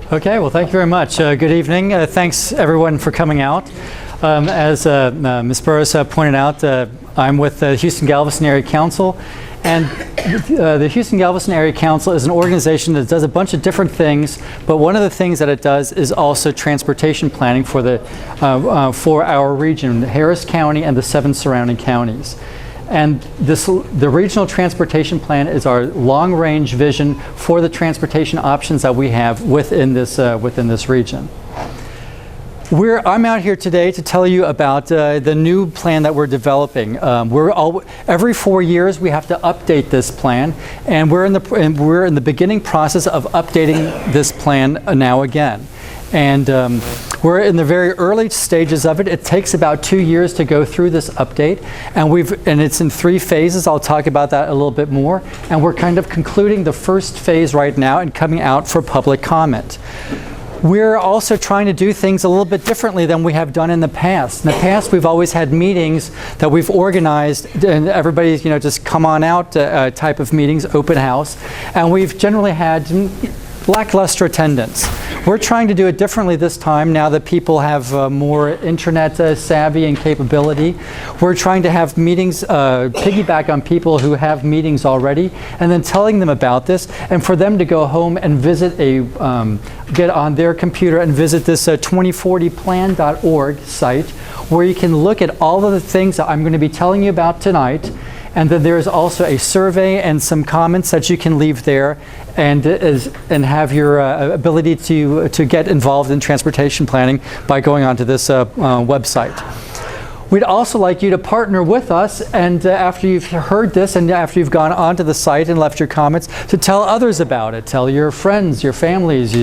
Okay, well, thank you very much. Good evening. Thanks, everyone, for coming out. As Ms. Burris pointed out, I'm with the Houston-Galveston Area Council. And the Houston-Galveston Area Council is an organization that does a bunch of different things, but one of the things that it does is also transportation planning for our region, Harris County and the 7 surrounding counties. And the Regional Transportation Plan is our long-range vision for the transportation options that we have within this region. I'm out here today to tell you about the new plan that we're developing. Every 4 years we have to update this plan, and we're in the beginning process of updating this plan now again. And we're in the very early stages of it. It takes about 2 years to go through this update, and it's in 3 phases. I'll talk about that a little bit more. And we're kind of concluding the first phase right now and coming out for public comment. We're also trying to do things a little bit differently than we have done in the past. In the past, we've always had meetings that we've organized, and everybody's, just come on out type of meetings, open house, and we've generally had lackluster attendance. We're trying to do it differently this time now that people have more internet savvy and capability. We're trying to have meetings piggyback on people who have meetings already, and then telling them about this, and for them to go home and visit get on their computer and visit this 2040plan.org site, where you can look at all of the things that I'm going to be telling you about tonight. And then there's also a survey and some comments that you can leave there, and have your ability to get involved in transportation planning by going onto this website. We'd also like you to partner with us, and after you've heard this and after you've gone onto the site and left your comments, to tell others about it. Tell your friends, your families,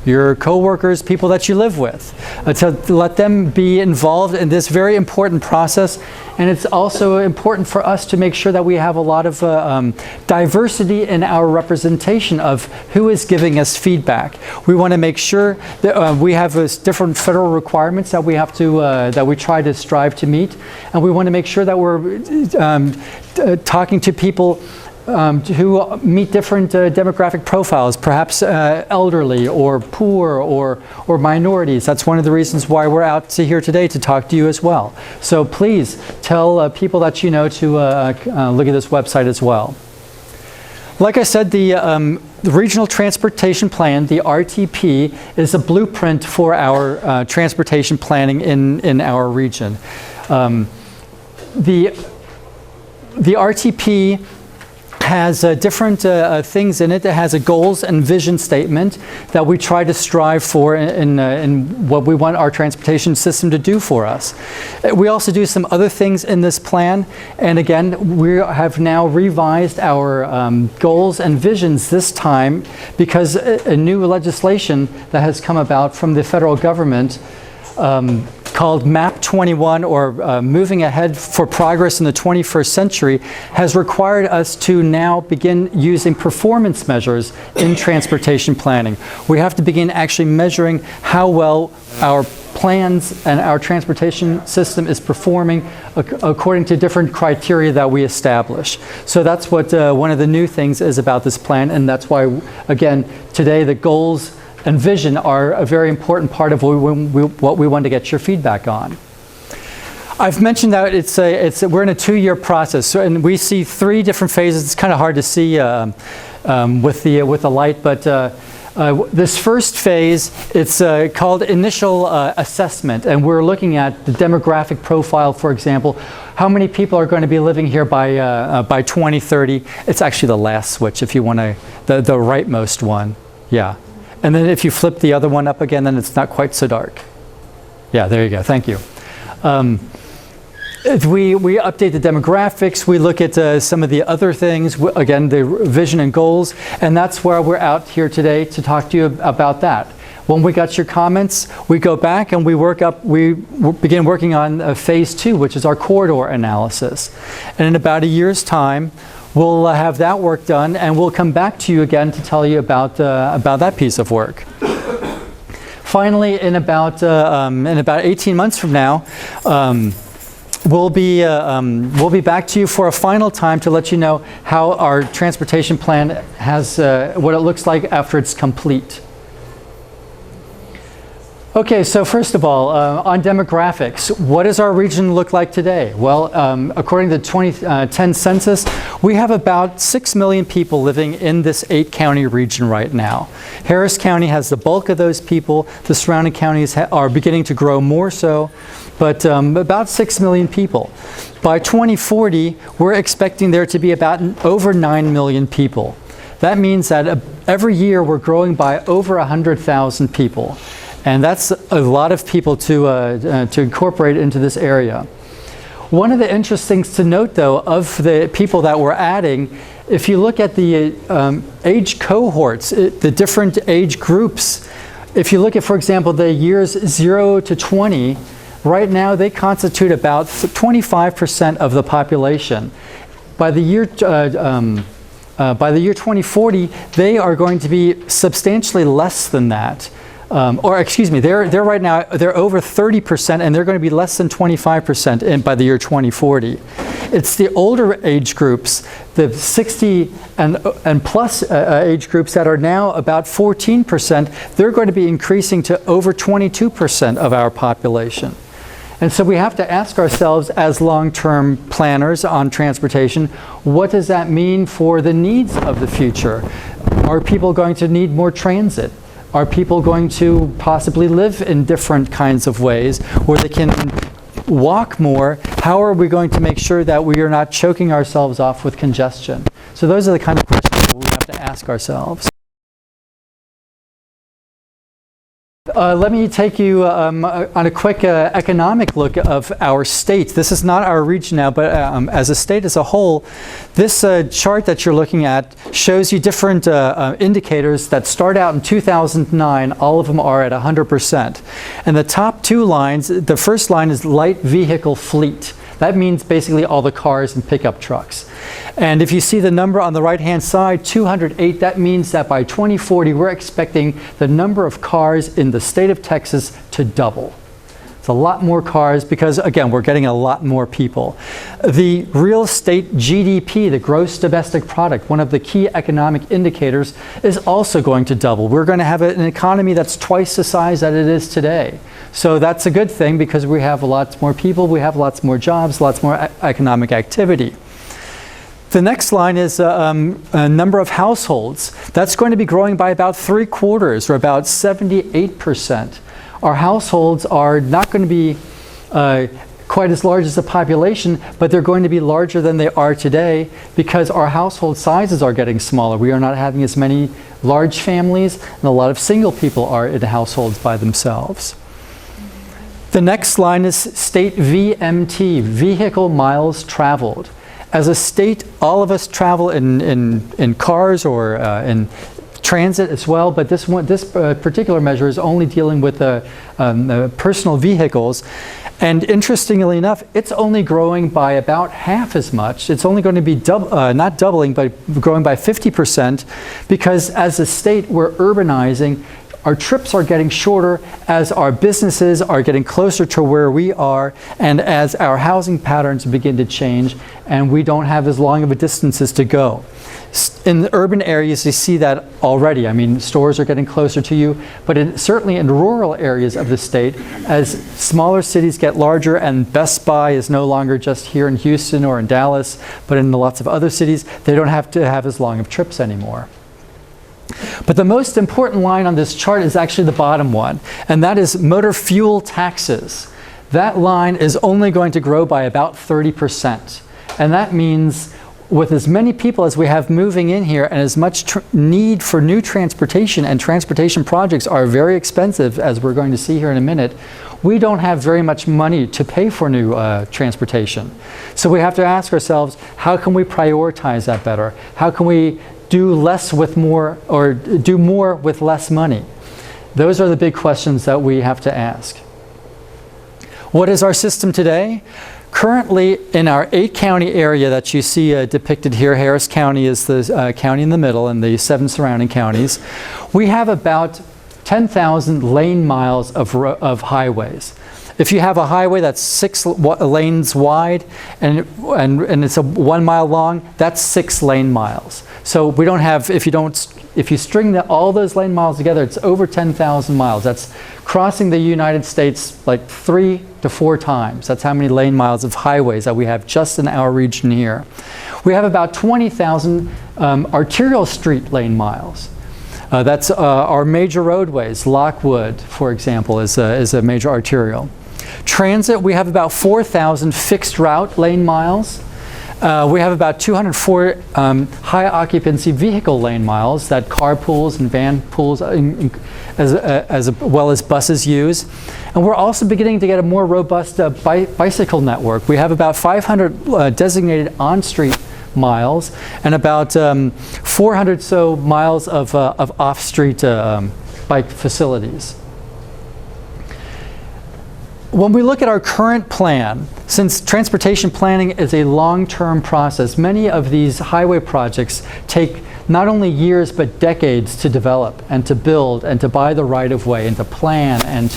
your co-workers, people that you live with, to let them be involved in this very important process. And it's also important for us to make sure that we have a lot of diversity in our representation of who is giving us feedback. We want to make sure that we have different federal requirements that we have to that we try to strive to meet, and we want to make sure that we're talking to people who meet different demographic profiles, perhaps elderly or poor or minorities. That's one of the reasons why we're out here today, to talk to you as well. So please tell people that you know to look at this website as well. Like I said, the Regional Transportation Plan, the RTP, is a blueprint for our transportation planning in our region. The RTP has different things in it. It has a goals and vision statement that we try to strive for in what we want our transportation system to do for us. We also do some other things in this plan, and again, we have now revised our goals and visions this time because a new legislation that has come about from the federal government called MAP 21, or Moving Ahead for Progress in the 21st Century, has required us to now begin using performance measures in transportation planning. We have to begin actually measuring how well our plans and our transportation system is performing according to different criteria that we establish. So that's what one of the new things is about this plan, and that's why, again, today the goals and vision are a very important part of what we want to get your feedback on. I've mentioned that we're in a 2-year process, and we see 3 different phases. It's kind of hard to see with the light, but this first phase, it's called initial assessment, and we're looking at the demographic profile. For example, how many people are going to be living here by 2030? It's actually the last switch, if you want to, the rightmost one. Yeah. And then if you flip the other one up again, then it's not quite so dark. Yeah, there you go. Thank you. We update the demographics. We look at some of the other things, again, the vision and goals, and that's where we're out here today to talk to you about that. When we got your comments, we go back and we begin working on phase 2, which is our corridor analysis. And in about a year's time, we'll have that work done, and we'll come back to you again to tell you about that piece of work. Finally, in about 18 months from now, we'll be back to you for a final time to let you know how our transportation plan has what it looks like after it's complete. Okay, so first of all, on demographics, what does our region look like today? Well, according to the 2010 census, we have about 6 million people living in this 8-county region right now. Harris County has the bulk of those people. The surrounding counties are beginning to grow more so, but about 6 million people. By 2040, we're expecting there to be about over 9 million people. That means that every year we're growing by over 100,000 people. And that's a lot of people to incorporate into this area. One of the interesting things to note, though, of the people that we're adding, if you look at the age cohorts, the different age groups, if you look at, for example, the years 0 to 20, right now they constitute about 25% of the population. By the year 2040, they are going to be substantially less than that. Or excuse me, they're right now, they're over 30%, and they're going to be less than 25% by the year 2040. It's the older age groups, the 60 and plus age groups that are now about 14%, they're going to be increasing to over 22% of our population. And so we have to ask ourselves as long-term planners on transportation, what does that mean for the needs of the future? Are people going to need more transit? Are people going to possibly live in different kinds of ways where they can walk more? How are we going to make sure that we are not choking ourselves off with congestion? So those are the kind of questions that we have to ask ourselves. Let me take you on a quick economic look of our state. This is not our region now, but as a state as a whole, this chart that you're looking at shows you different indicators that start out in 2009. All of them are at 100%. And the top two lines, the first line is light vehicle fleet. That means basically all the cars and pickup trucks. And if you see the number on the right-hand side, 208, that means that by 2040, we're expecting the number of cars in the state of Texas to double. It's a lot more cars because, again, we're getting a lot more people. The real estate GDP, the gross domestic product, one of the key economic indicators, is also going to double. We're going to have an economy that's twice the size that it is today. So that's a good thing because we have lots more people, we have lots more jobs, lots more economic activity. The next line is a number of households. That's going to be growing by about 3/4 or about 78%. Our households are not going to be quite as large as the population, but they're going to be larger than they are today because our household sizes are getting smaller. We are not having as many large families, and a lot of single people are in households by themselves. The next line is state VMT, vehicle miles traveled. As a state, all of us travel in cars or in transit as well, but this particular measure is only dealing with personal vehicles. And interestingly enough, it's only growing by about half as much. It's only going to be not doubling, but growing by 50%, because as a state, we're urbanizing. Our trips are getting shorter as our businesses are getting closer to where we are, and as our housing patterns begin to change, and we don't have as long of a distances to go. In the urban areas, you see that already. I mean, stores are getting closer to you, but certainly in rural areas of the state, as smaller cities get larger and Best Buy is no longer just here in Houston or in Dallas, but in lots of other cities, they don't have to have as long of trips anymore. But the most important line on this chart is actually the bottom one, and that is motor fuel taxes. That line is only going to grow by about 30%. And that means with as many people as we have moving in here and as much need for new transportation, and transportation projects are very expensive, as we're going to see here in a minute, we don't have very much money to pay for new transportation. So we have to ask ourselves, how can we prioritize that better? How can we do less with more, or do more with less money? Those are the big questions that we have to ask. What is our system today? Currently, in our 8-county area that you see depicted here, Harris County is the county in the middle and the 7 surrounding counties, we have about 10,000 lane miles of highways. If you have a highway that's 6 lanes wide and it's a 1 mile long, that's 6 lane miles. So we don't have, if you string all those lane miles together, it's over 10,000 miles. That's crossing the United States like 3 to 4 times. That's how many lane miles of highways that we have just in our region here. We have about 20,000 arterial street lane miles. That's our major roadways. Lockwood, for example, is a major arterial. Transit, we have about 4,000 fixed route lane miles. We have about 204 high occupancy vehicle lane miles that carpools and van pools as well as buses use. And we're also beginning to get a more robust bicycle network. We have about 500 designated on-street miles and about 400 so miles of off-street bike facilities. When we look at our current plan, since transportation planning is a long-term process, many of these highway projects take not only years but decades to develop and to build and to buy the right-of-way and to plan and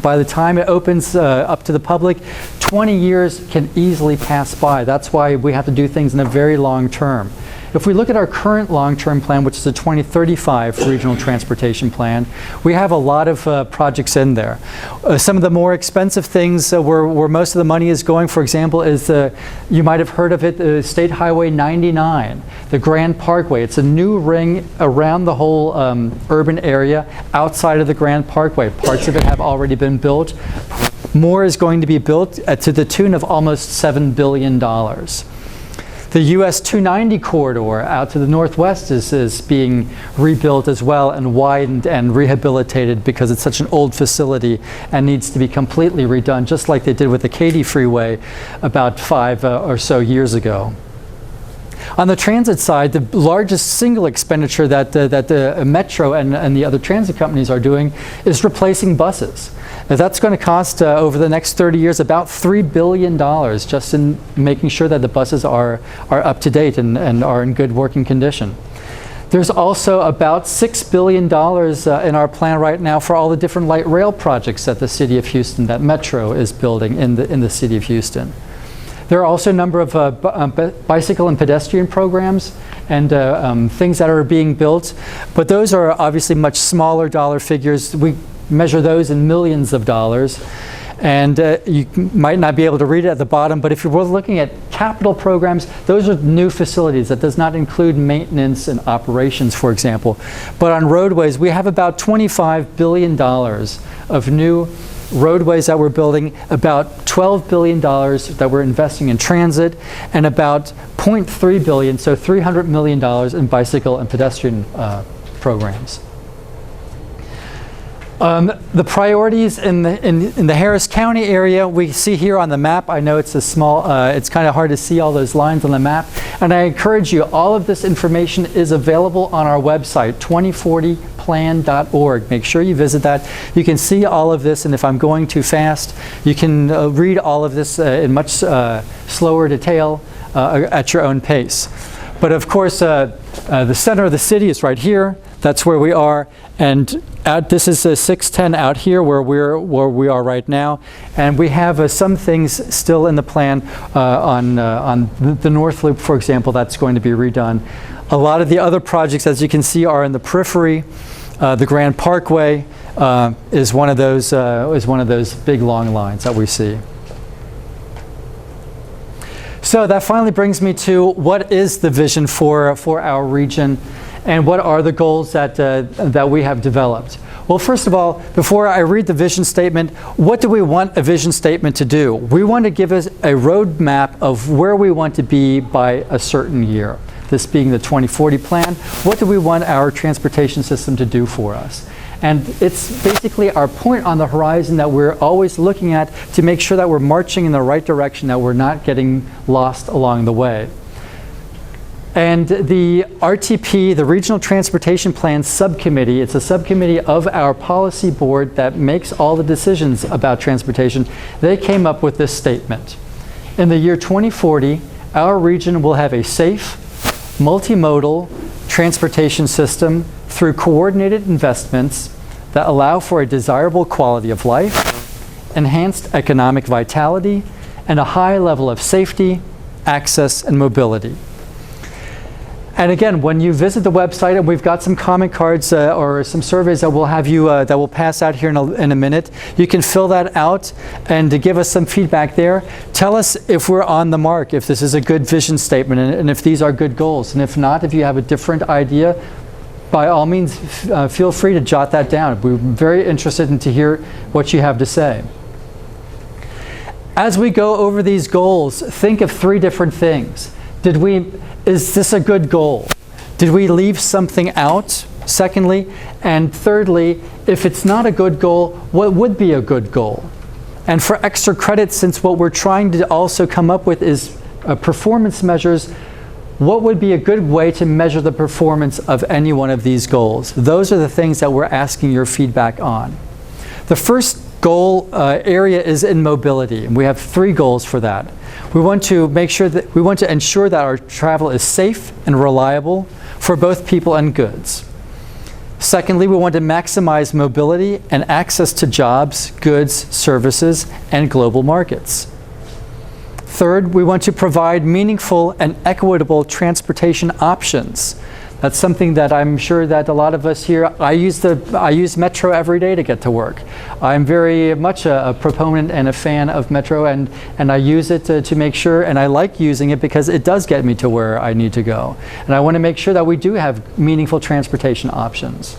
by the time it opens up to the public, 20 years can easily pass by. That's why we have to do things in a very long term. If we look at our current long-term plan, which is a 2035 regional transportation plan, we have a lot of projects in there. Some of the more expensive things where most of the money is going, for example, is you might have heard of it, State Highway 99, the Grand Parkway. It's a new ring around the whole urban area outside of the Grand Parkway. Parts of it have already been built. More is going to be built to the tune of almost $7 billion. The US 290 corridor out to the northwest is being rebuilt as well and widened and rehabilitated because it's such an old facility and needs to be completely redone, just like they did with the Katy Freeway about 5 or so years ago. On the transit side, the largest single expenditure that the Metro and the other transit companies are doing is replacing buses. Now, that's going to cost over the next 30 years about $3 billion just in making sure that the buses are up to date and are in good working condition. There's also about $6 billion in our plan right now for all the different light rail projects at the City of Houston that Metro is building in the City of Houston. There are also a number of bicycle and pedestrian programs and things that are being built, but those are obviously much smaller dollar figures. We measure those in millions of dollars, and you might not be able to read it at the bottom, but if you're looking at capital programs, those are new facilities. That does not include maintenance and operations, for example. But on roadways, we have about $25 billion of new roadways that we're building, about $12 billion that we're investing in transit, and about $0.3 billion, so $300 million in bicycle and pedestrian programs. The priorities in the Harris County area we see here on the map. I know it's a small, it's kind of hard to see all those lines on the map, and I encourage you, all of this information is available on our website, 2040plan.org. Make sure you visit that. You can see all of this, and if I'm going too fast, you can read all of this in much slower detail at your own pace. But of course, the center of the city is right here. That's where we are, and this is 610 out here where we are right now, and we have some things still in the plan on the North Loop, for example, that's going to be redone. A lot of the other projects, as you can see, are in the periphery. The Grand Parkway is one of those big long lines that we see. So that finally brings me to what is the vision for our region, and what are the goals that we have developed. Well, first of all, before I read the vision statement, what do we want a vision statement to do? We want to give us a roadmap of where we want to be by a certain year. This being the 2040 plan, what do we want our transportation system to do for us? And it's basically our point on the horizon that we're always looking at to make sure that we're marching in the right direction, that we're not getting lost along the way. And the RTP, the Regional Transportation Plan Subcommittee, it's a subcommittee of our policy board that makes all the decisions about transportation. They came up with this statement. In the year 2040, our region will have a safe, multimodal transportation system through coordinated investments that allow for a desirable quality of life, enhanced economic vitality, and a high level of safety, access, and mobility. And again, when you visit the website, and we've got some comment cards or some surveys that we'll have you that we'll pass out here in a minute, you can fill that out and to give us some feedback there. Tell us if we're on the mark, if this is a good vision statement, and if these are good goals. And if not, if you have a different idea, by all means, feel free to jot that down. We're very interested in to hear what you have to say. As we go over these goals, think of 3 different things. Is this a good goal? Did we leave something out? Secondly, and thirdly, if it's not a good goal, what would be a good goal? And for extra credit, since what we're trying to also come up with is performance measures, what would be a good way to measure the performance of any one of these goals? Those are the things that we're asking your feedback on. The first goal area is in mobility, and we have 3 goals for that. We want to ensure that our travel is safe and reliable for both people and goods. Secondly, we want to maximize mobility and access to jobs, goods, services, and global markets. Third, we want to provide meaningful and equitable transportation options. That's something that I'm sure that a lot of us here, I use Metro every day to get to work. I'm very much a proponent and a fan of Metro, and I use it to make sure, and I like using it because it does get me to where I need to go. And I want to make sure that we do have meaningful transportation options.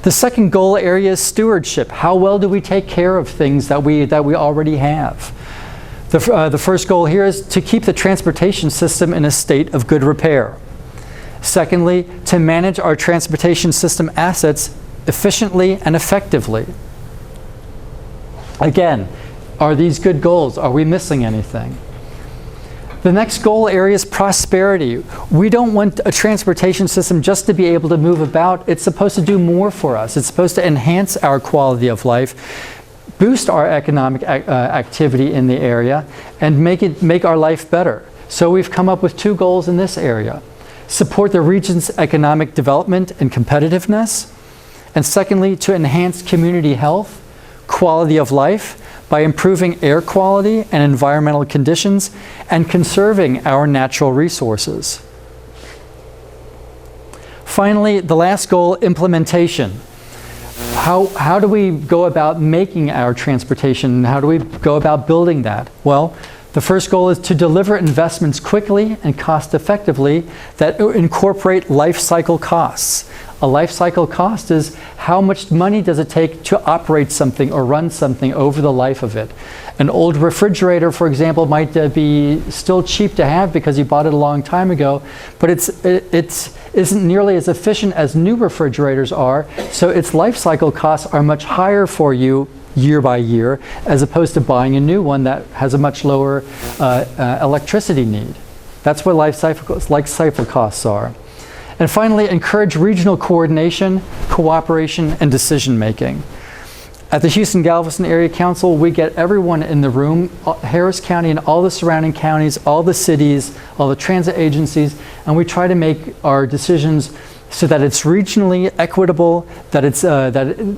The second goal area is stewardship. How well do we take care of things that we already have? The first goal here is to keep the transportation system in a state of good repair. Secondly, to manage our transportation system assets efficiently and effectively. Again, are these good goals? Are we missing anything? The next goal area is prosperity. We don't want a transportation system just to be able to move about. It's supposed to do more for us. It's supposed to enhance our quality of life, boost our economic activity in the area, and make our life better. So we've come up with 2 goals in this area. Support the region's economic development and competitiveness, and secondly, to enhance community health, quality of life by improving air quality and environmental conditions and conserving our natural resources. Finally, the last goal, implementation. How do we go about making our transportation? How do we go about building that? Well, the first goal is to deliver investments quickly and cost effectively that incorporate life cycle costs. A life cycle cost is how much money does it take to operate something or run something over the life of it. An old refrigerator, for example, might be still cheap to have because you bought it a long time ago, but it isn't nearly as efficient as new refrigerators are, so its life cycle costs are much higher for you year by year, as opposed to buying a new one that has a much lower electricity need. That's what life cycle costs are. And finally, encourage regional coordination, cooperation, and decision making. At the Houston-Galveston Area Council, we get everyone in the room, Harris County and all the surrounding counties, all the cities, all the transit agencies, and we try to make our decisions so that it's regionally equitable, that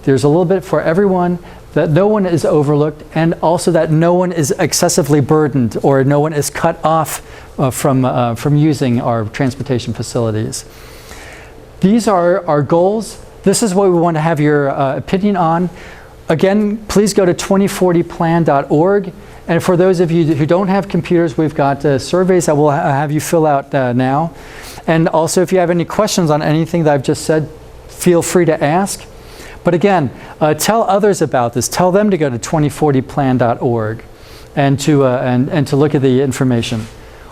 there's a little bit for everyone, that no one is overlooked, and also that no one is excessively burdened or no one is cut off from using our transportation facilities. These are our goals. This is what we want to have your opinion on. Again, please go to 2040plan.org. And for those of you who don't have computers, we've got surveys that we'll have you fill out now. And also, if you have any questions on anything that I've just said, feel free to ask. But again, tell others about this. Tell them to go to 2040plan.org and to look at the information.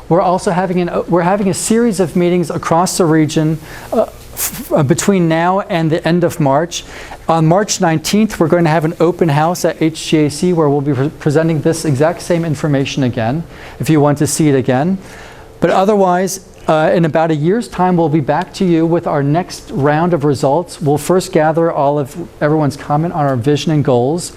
We're also having a series of meetings across the region between now and the end of March. On March 19th, we're going to have an open house at H-GAC where we'll be presenting this exact same information again, if you want to see it again. But otherwise, in about a year's time, we'll be back to you with our next round of results. We'll first gather all of everyone's comment on our vision and goals.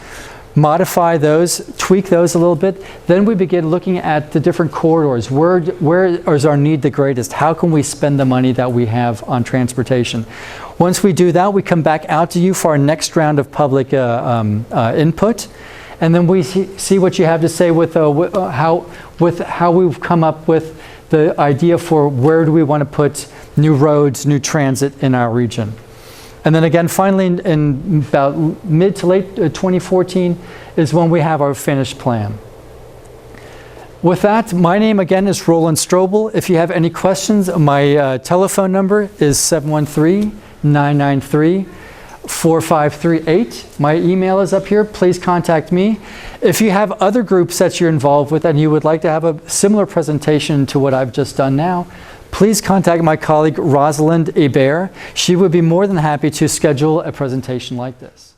modify those, tweak those a little bit. Then we begin looking at the different corridors. Where is our need the greatest? How can we spend the money that we have on transportation? Once we do that, we come back out to you for our next round of public input. And then we see what you have to say with how we've come up with the idea for where do we want to put new roads, new transit in our region. And then again, finally, in about mid to late 2014 is when we have our finished plan. With that, my name again is Roland Strobel. If you have any questions, my telephone number is 713-993-4538. My email is up here. Please contact me. If you have other groups that you're involved with and you would like to have a similar presentation to what I've just done now, please contact my colleague Rosalind Hebert. She would be more than happy to schedule a presentation like this.